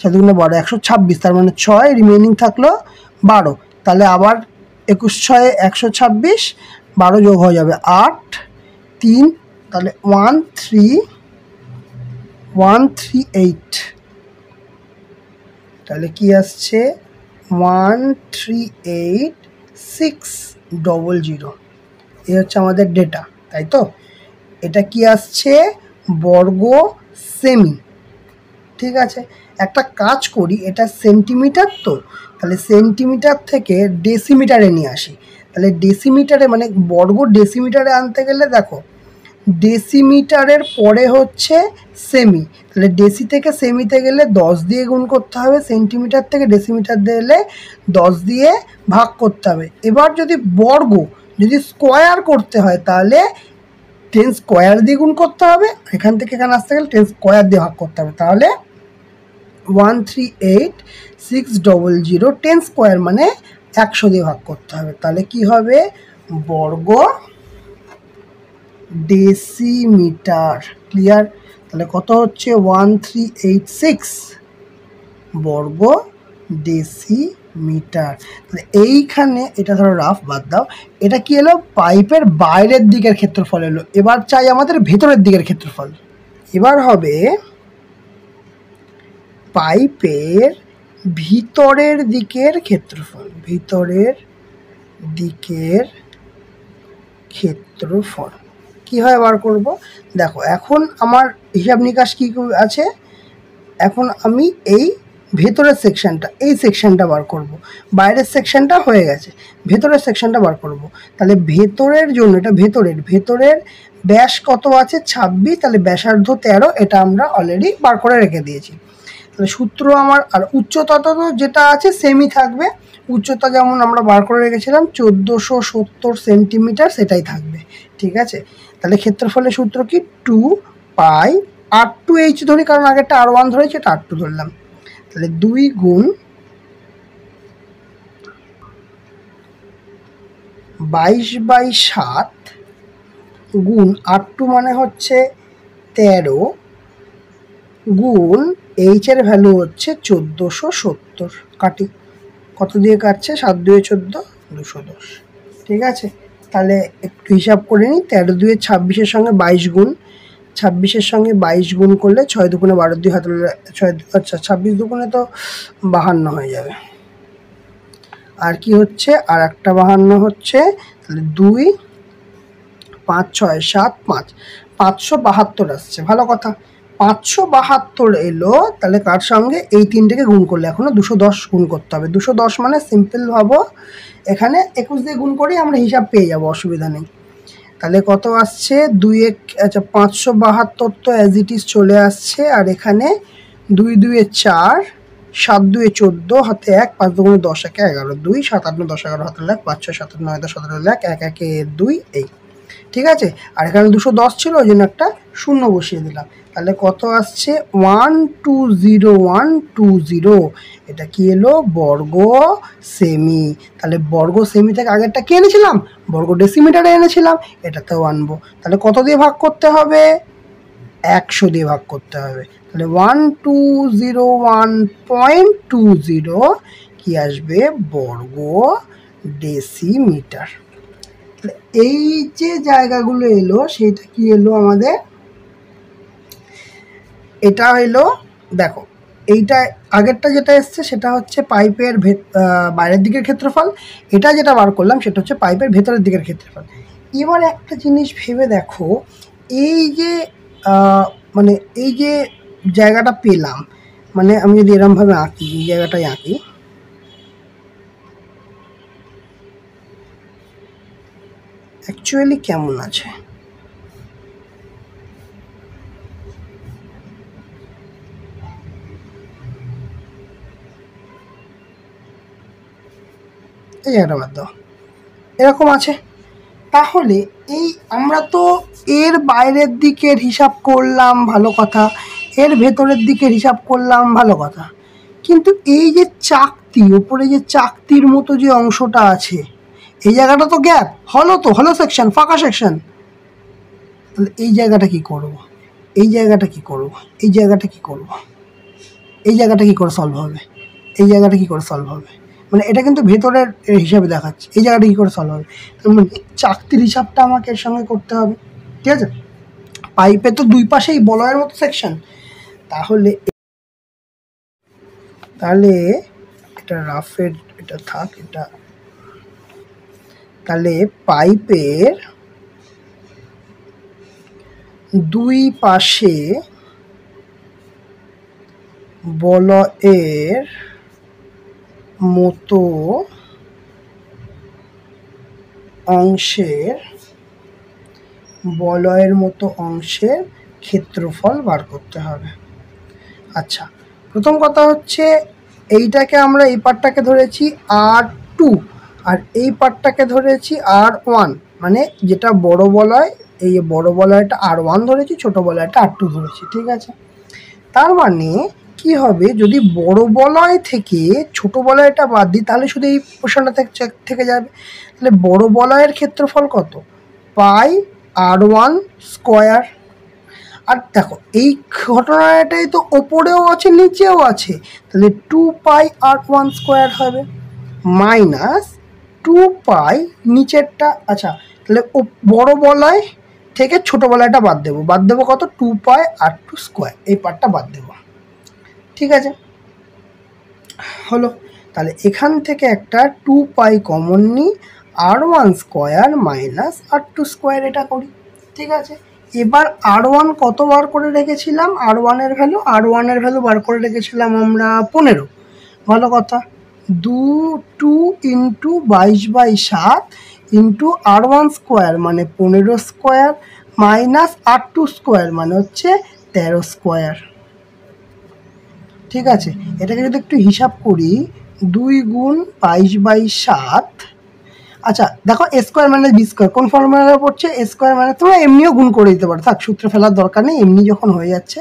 [SPEAKER 1] 6 দুগুণে 12, 126, তার মানে 6, রিমেনিং থাকলো 12। তাহলে আবার 21 6 126, 12 যোগ হয়ে যাবে 8 3, তাহলে 13138। তাহলে কি আসছে? 138,600। এই হচ্ছে আমাদের ডেটা, তাই তো? এটা কি আসছে? বর্গ সেমি। ঠিক আছে, একটা কাজ করি, এটা সেন্টিমিটার তো, তাহলে সেন্টিমিটার থেকে ডেসিমিটারে নিয়ে আসি। তাহলে ডেসিমিটারে মানে বর্গ ডেসিমিটারে আনতে গেলে দেখো, ডেসিমিটারের পরে হচ্ছে সেমি, তাহলে ডেসি থেকে সেমিতে গেলে 10 দিয়ে গুণ করতে হবে, সেন্টিমিটার থেকে ডেসিমিটার দিলে 10 দিয়ে ভাগ করতে হবে। এবার যদি বর্গ যদি স্কোয়ার করতে হয় তাহলে 10 স্কোয়ার দিয়ে গুণ করতে হবে, এখান থেকে এখানে আসতে গেলে 10 স্কোয়ার দিয়ে ভাগ করতে হবে, তাহলে 138,600, 10 স্কোয়ার মানে 100 দিয়ে ভাগ করতে হবে। তাহলে কি হবে? বর্গ ডেসিমিটার। ক্লিয়ার? তাহলে কত হচ্ছে? 1386 বর্গ ডেসিমিটার। তাহলে এইখানে এটা ধরো রাফ, বাদ দাও। এটা কি এলো? পাইপের বাইরের দিকের ক্ষেত্রফল এলো। এবার চাই আমাদের ভেতরের দিকের ক্ষেত্রফল। এবার হবে পাইপের ভিতরের দিকের ক্ষেত্রফল। ভিতরের দিকের ক্ষেত্রফল কীভাবে বার করব? দেখো, এখন আমার হিসাব নিকাশ কী আছে? এখন আমি এই ভেতরের সেকশনটা, এই সেকশনটা বার করব। বাইরের সেকশনটা হয়ে গেছে, ভেতরের সেকশনটা বার করব। তাহলে ভেতরের জন্য, এটা ভেতরের ব্যাস কত আছে? 26, তাহলে ব্যাসার্ধ 13, এটা আমরা অলরেডি বার করে রেখে দিয়েছি। তাহলে সূত্র আমার, আর উচ্চতা তো যেটা আছে সেমি থাকবে, উচ্চতা যেমন আমরা বার করে রেখেছিলাম 1470 সেন্টিমিটার, সেটাই থাকবে। ঠিক আছে, তাহলে ক্ষেত্রফলের সূত্র কি? 2 পাই R2H ধরি, কারণ আগেরটা R1 ধরেছি, এটা R2 ধরলাম। তাহলে 2 গুণ 22/7 গুণ R2 মানে হচ্ছে 13 গুণ H এর ভ্যালু হচ্ছে 1470। কাটি, কত দিয়ে কাটছে? 7 2 14, 210। ঠিক আছে, তাহলে একটু হিসাব করে নিই। 13 2 26-এর সঙ্গে 22 গুণ, 26-এর সঙ্গে 22 গুণ করলে 6 দুগুণে 12 দিয়ে হাতে 6, আচ্ছা 26 দুগুণে তো 52 হয়ে যাবে। আর কি হচ্ছে? আর একটা 52 হচ্ছে, তাহলে 2 5 6 7 5, 572 আসছে। ভালো কথা, 572 এলো। তাহলে কার সঙ্গে? এই তিনটেকে গুণ করলে এখনও 210 গুণ করতে হবে। 210 মানে সিম্পল ভাবো, এখানে 21 দিয়ে গুণ করেই আমরা হিসাব পেয়ে যাব, অসুবিধা নেই। তাহলে কত আসছে? 2 1, আচ্ছা 572 তো অ্যাজ ইট ইজ চলে আসছে। আর এখানে 2 2 4, 7 2 14, হাতে 1, 5 2 10, 1 11, 2 7 8 9 10 11, হাতে 1, 5 6 7 9 10 17, 1 1 1 2, এই। ঠিক আছে, আর এখানে 210 ছিল, ওই জন্য একটা 0 বসিয়ে দিলাম। তাহলে কত আসছে? 120,120। এটা কি এলো? বর্গ সেমি। তাহলে বর্গ সেমি থেকে আগেরটা কি এনেছিলাম? বর্গ ডেসিমিটারে এনেছিলাম, এটাতেও আনবো। তাহলে কত দিয়ে ভাগ করতে হবে? 100 দিয়ে ভাগ করতে হবে। তাহলে 1201.20 কি আসবে? বর্গ ডেসিমিটার। এই যে জায়গাগুলো এলো, সেটা কি এলো আমাদের? এটা হইলো, দেখো এইটা আগেরটা যেটা এসছে সেটা হচ্ছে পাইপের বাইরের দিকের ক্ষেত্রফল, এটা যেটা বার করলাম সেটা হচ্ছে পাইপের ভেতরের দিকের ক্ষেত্রফল। এবার একটা জিনিস ভেবে দেখো, এই যে মানে এই যে জায়গাটা পেলাম, মানে আমি যদি এরমভাবে আঁকি, এই জায়গাটায় আঁকি, অ্যাকচুয়ালি কেমন আছে, এই জায়গাটা বাদ দাও, এরকম আছে। তাহলে এই আমরা তো এর বাইরের দিকের হিসাব করলাম, ভালো কথা, এর ভেতরের দিকের হিসাব করলাম, ভালো কথা, কিন্তু এই যে চাকতি, ওপরে যে চাকতির মতো যে অংশটা আছে, এই জায়গাটা তো গ্যাপ, হলো সেকশন, ফাঁকা সেকশন। তাহলে এই জায়গাটা কি করব, এই জায়গাটা কি করব, এই জায়গাটা কি করব, এই জায়গাটা কি করে সলভ হবে, এই জায়গাটা কি করে সলভ হবে, মানে এটা কিন্তু ভেতরের হিসাবে দেখাচ্ছে, এই জায়গাটা কী করে সলভ হবে, তার মানে চাকতির হিসাবটা আমাকে এর সঙ্গে করতে হবে। ঠিক আছে, পাইপে তো দুই পাশেই বলয়ের মতো সেকশন, তাহলে তাহলে এটা রাফের, এটা থাক, এটা তাহলে পাইপের দুই পাশে বলয়ের মতো অংশের ক্ষেত্রফল বার করতে হবে। আচ্ছা, প্রথম কথা হচ্ছে এইটাকে আমরা এই পার্টটাকে ধরেছি R2 আর এই পার্টটাকে ধরেছি R1, মানে যেটা বড় বলয়, এই বড় বলয়টা R1 ধরেছি, ছোট বলয়টা R2 ধরেছি। ঠিক আছে, তার মানে কি হবে, যদি বড় বলয় থেকে ছোট বলয়টা বাদ দিই তাহলে শুধু এই পোর্শনটা থেকে যাবে। তাহলে বড় বলয়ের ক্ষেত্রফল কত, পাই R1 স্কোয়ার। আর দেখো এই ঘটনাটাই তো ওপরেও আছে নিচেও আছে, তাহলে 2 পাই R1 স্কোয়ার হবে, মাইনাস 2 পাই নিচেরটা। আচ্ছা, তাহলে ও বড় বলয় থেকে ছোট বলয়টা বাদ দেবো কত, 2 পাই R2 স্কোয়ার, এই পার্টটা বাদ দেবো। ঠিক আছে, হলো। তাহলে এখান থেকে একটা 2 পাই কমন নিই, R1 square minus R2 square, এটা করি। ঠিক আছে, এবার R1 কত বার করে রেখেছিলাম, R1 এর ভ্যালু বার করে রেখেছিলাম আমরা 15, ভালো কথা, 2 ইন্টু 22/7 ইন্টু R1 স্কোয়ার মানে 15 স্কোয়ার মাইনাস R2 স্কোয়ার মানে হচ্ছে 13 স্কোয়ার। ঠিক আছে, এটাকে যদি একটু হিসাব করি, 2 গুণ 22/7, আচ্ছা দেখো এ স্কোয়ার মানে বি স্কোয়ার কোন ফর্মুলা পড়ছে, এ স্কোয়ার মানে তোমরা এমনিও গুণ করে দিতে পারো, থাক সূত্র ফেলার দরকার নেই, এমনি যখন হয়ে যাচ্ছে।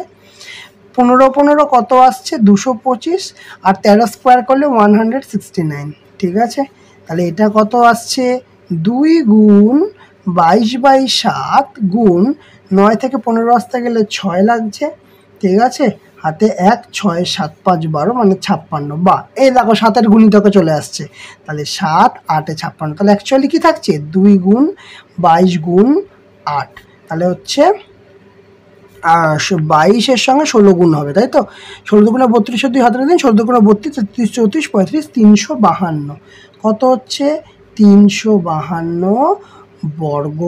[SPEAKER 1] 15 কত আসছে, 225, আর 13 স্কোয়ার করলে 169। ঠিক আছে, তাহলে এটা কত আসছে, 2 গুণ 22/7 গুণ 9 থেকে 15 আসতে গেলে 6 লাগছে। ঠিক আছে, হাতে 1, 6, 7, 5, 12 মানে 56, বা এই দেখো 7-এর গুণিতকে চলে আসছে, তাহলে 7, 8, 56, তাহলে অ্যাকচুয়ালি কি থাকছে, 2 গুণ 22 গুণ 8, তাহলে হচ্ছে 22-এর সঙ্গে 16 গুণ হবে, তাই তো, 16 গুণে 32, 2 হাতে দিন, 16 গুণে 32, 33, 34, 35, 352, কত হচ্ছে 352 বর্গ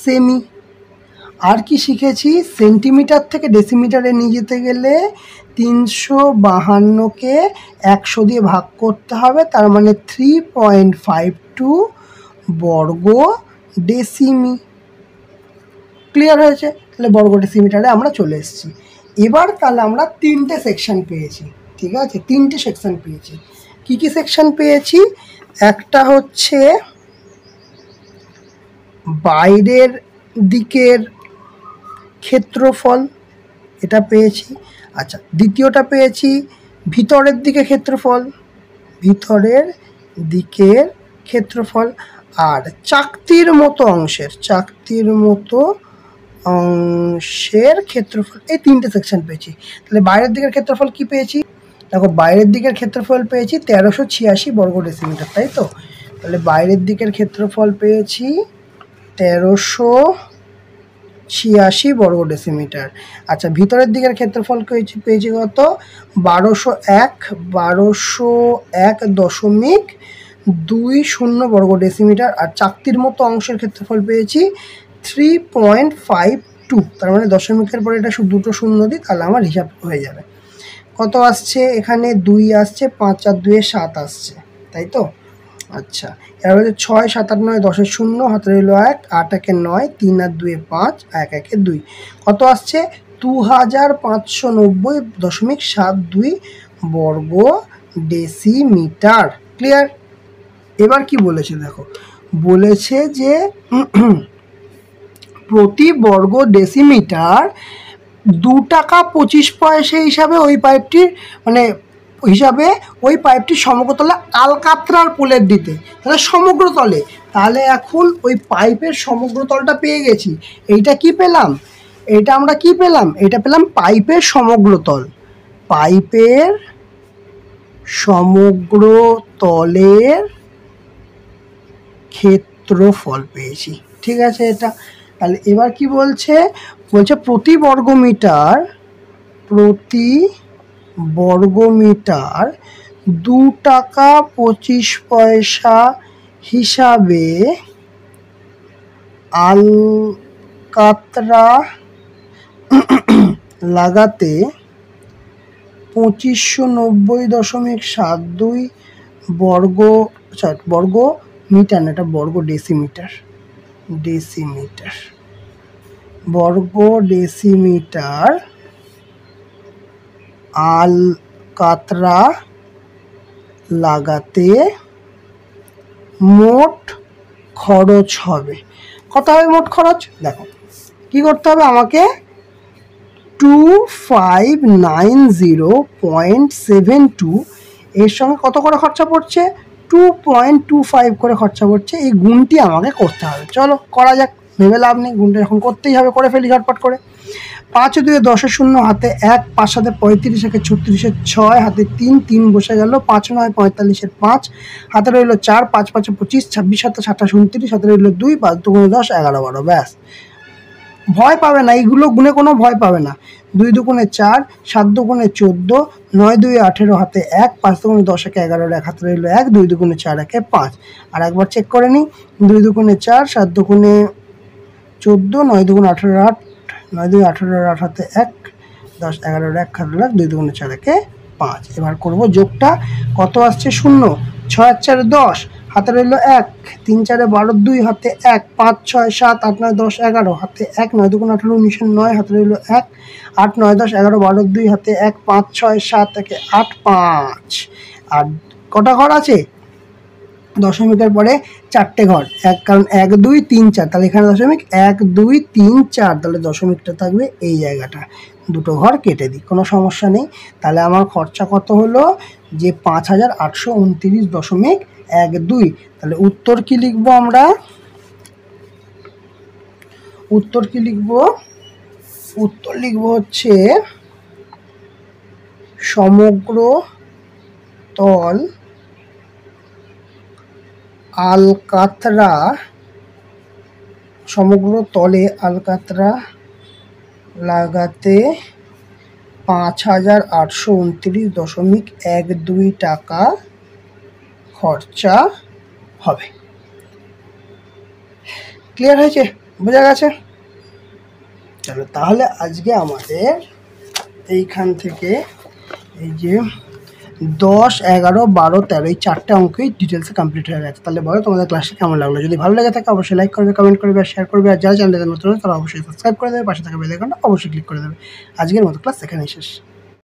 [SPEAKER 1] সেমি। আর কি শিখেছি, সেন্টিমিটার থেকে ডেসিমিটারে নিয়ে যেতে গেলে 352কে 100 দিয়ে ভাগ করতে হবে, তার মানে 3.52 বর্গ ডেসিমি। ক্লিয়ার হয়েছে, তাহলে বর্গ ডেসিমিটারে আমরা চলে এসেছি। এবার তাহলে আমরা 3টে সেকশন পেয়েছি। ঠিক আছে, 3টে সেকশন পেয়েছি। কি কি সেকশন পেয়েছি, একটা হচ্ছে বাইরের দিকের ক্ষেত্রফল, এটা পেয়েছি। আচ্ছা, দ্বিতীয়টা পেয়েছি ভিতরের দিকে ক্ষেত্রফল, আর চাকতির মতো অংশের ক্ষেত্রফল, এই 3টে সেকশন পেয়েছি। তাহলে বাইরের দিকের ক্ষেত্রফল কি পেয়েছি, দেখো বাইরের দিকের ক্ষেত্রফল পেয়েছি 1386 বর্গ ডেসিমিটার, তাই তো, তাহলে বাইরের দিকের ক্ষেত্রফল পেয়েছি 86 বর্গ ডেসিমিটার। আচ্ছা, ভিতরের দিকের ক্ষেত্রফল পেয়েছি কত? 1201.20 বর্গ ডেসিমিটার। আর চাকতির মতো অংশের ক্ষেত্রফল পেয়েছি 3.52। তার মানে দশমিকের পরে এটা দুটো শূন্য দিই, তাহলে আমার হিসাব হয়ে যাবে। কত আসছে এখানে? 2 আসছে, 5 আর 2 7 আসছে, তাই তো? আচ্ছা, এবার হচ্ছে 6 7 8 9 10 0, হাতে রইল 1, 8 1 9, 3 আর 2 5, 1 1 2। কত আসছে? 2590.72 বর্গ ডেসিমিটার। ক্লিয়ার? এবার কি বলেছে দেখো, বলেছে যে প্রতি বর্গ ডেসিমিটার 2 টাকা 25 পয়সা হিসাবে ওই পাইপটির ওই পাইপটির সমগ্রতলে আলকাতরার পোলের দিতে, তাহলে সমগ্রতলে। তাহলে এখন ওই পাইপের সমগ্রতলটা পেয়ে গেছি। এইটা কি পেলাম? এটা আমরা কি পেলাম? এটা পেলাম পাইপের সমগ্রতল। পাইপের সমগ্রতলের ক্ষেত্রফল পেয়েছি, ঠিক আছে? এটা তাহলে এবার কি বলছে? বলছে প্রতি বর্গমিটার 2 টাকা 25 পয়সা হিসাবে আলকাতরা লাগাতে 2590.72 বর্গ মিটার, না এটা বর্গ ডেসিমিটার, বর্গ ডেসিমিটার আলকাতরা লাগাতে মোট খরচ হবে। কত হবে মোট খরচ? দেখো কি করতে হবে আমাকে, 2590.72 এর সঙ্গে কত করে খরচা পড়ছে? 2.25 করে খরচা পড়ছে। এই গুণটি আমাকে করতে হবে। চলো করা যাক, ভেবে লাভ নেই, গুণটা এখন করতেই হবে, করে ফেলি ঝটপট করে। 5 2 10 0, হাতে 1, 5 7 35, 1 36, 6, হাতে 3 3 বসে গেল, 5 9 45, 5 হাতে রইল 4, 5 5 25, 26 7 28 29, হাতে রইল 2, 5 2 10 11 12। ব্যাস, ভয় পাবে না, এইগুলো গুণে কোনো ভয় পাবে না। 2 2 4, 7 2 14, 9 2 18, হাতে 1, 5 2 10 1 11, 1 হাতে রইল 1, 2 2 4 1 5। আর একবার চেক করে নিই, 2 2 4, 7 2 14, 9 2 18 8, 9 2 18 8 হাতে 1, 10 11 1 হাতে 1, 2 2 4 1 5। এবার করবো যোগটা, কত আসছে? 0, 6 4 10, হাতে রইল 1, 3 4 12 2, হাতে 1, 5 6 7 8 9 10 11, হাতে 1, 9 2 18 19 9, হাতে রইল 1, 8 9 10 11 12 2, হাতে 1, 5 6 7 1 8 5। আর কটা ঘর আছে? দশমিকের পরে 4টে ঘর, কারণ 1 2 3 4, তাহলে এখানে দশমিক 1 2 3 4, তাহলে দশমিকটা থাকবে এই জায়গাটা। দুটো ঘর কেটে দিই, কোনো সমস্যা নেই। তাহলে আমার খরচা কত হলো? যে 5828.12। তাহলে উত্তর কি লিখবো আমরা? উত্তর লিখবো হচ্ছে সমগ্র তল আলকাতরা, সমগ্র তলে আলকাতরা লাগাতে 5828.12 টাকা খরচা হবে। ক্লিয়ার হয়েছে? বোঝা গেছে? চলো তাহলে আজকে আমাদের এইখান থেকে এই যে 10 11 12 13 এই 4টে অঙ্কই ডিটেলসে কমপ্লিট হয়ে গেছে। তাহলে বলো তোমাদের ক্লাসটা কেমন লাগলো? যদি ভালো লেগে থাকে অবশ্যই লাইক করবে, কমেন্ট করবে আর শেয়ার করবে। আর যারা চ্যানেলে নতুন তারা অবশ্যই সাবস্ক্রাইব করে দেবে, পাশে থাকা বেল আইকনটা অবশ্যই ক্লিক করে দেবে। আজকের মতো ক্লাস এখানেই শেষ।